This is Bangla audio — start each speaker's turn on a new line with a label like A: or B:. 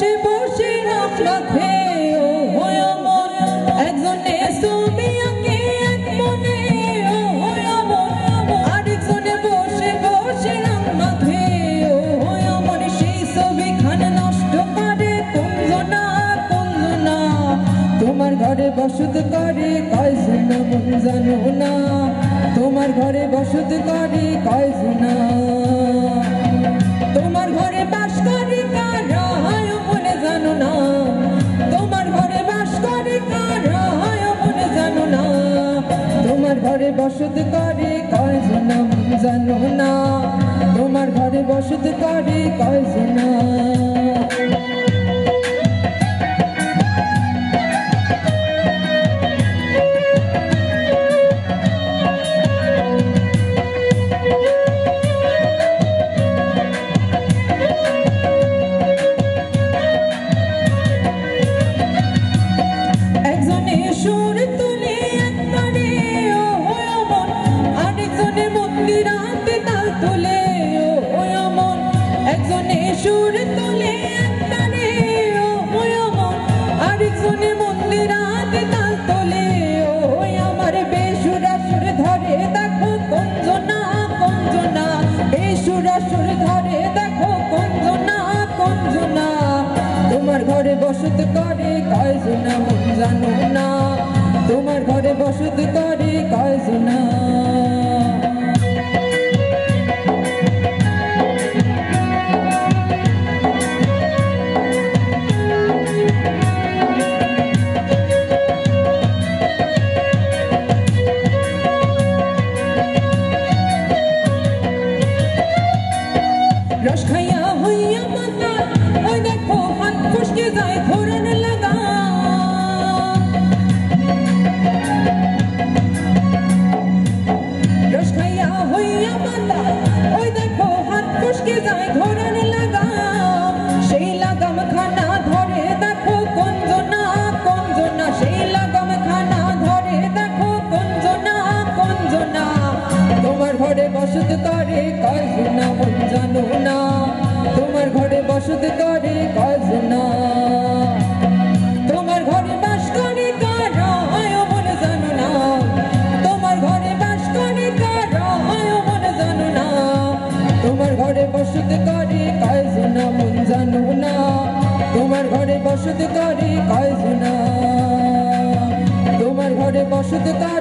A: বসে বসে রাখে ও হয় মন একজনে ছবি আঁকে এক মনে ও হয় মন আরেকজনে বসে বসে রাখে ও হয় মন সেই ছবি খান নষ্ট করে কোনজনা তোমার ঘরে বসত করে কয়জনা মন জানো না তোমার ঘরে বসত করে কয়জনা তোমার ঘরে বাস করে কারা মনে জানো না তোমার ঘরে বাস করে কারা মনে জানো না তোমার ঘরে বসত করে কয়জনা মন জানো না তোমার ঘরে বসত করে কয়জনা সুর তুলে একটানে ও মন আরেকজনে মন্দিরাতে তাল তোলে ও আমার বেসুরা সুর ধরে দেখো কোনজনা বেসুরা সুর ধরে দেখো কোনজনা তোমার ঘরে বসত করে কয়জনা মন জানো না তোমার ঘরে বসত করে কয়জনা রস খাইয়া হইয়া মাতা ওই দেখো হাত ফুসকে যায় ঘোরান লাগা রস খাইয়া হইয়া মাতা ওই দেখো হাত ফুসকে যায় ঘোরান লাগা সেই লাগাম খানা ধরে দেখো কোনজনা সেই লাগাম খানা ধরে দেখো কোনজনা তোমার ঘরে বসত করে কয়জনা মন জানো না তোমার ঘরে বসত করে কয়জনা তোমার ঘরে বাস করে কারা মন জানো না তোমার ঘরে বাস করে কারা মন জানো না তোমার ঘরে বসত করে কয়জনা মন জানো না তোমার ঘরে বসত করে কয়জনা তোমার ঘরে বসত করে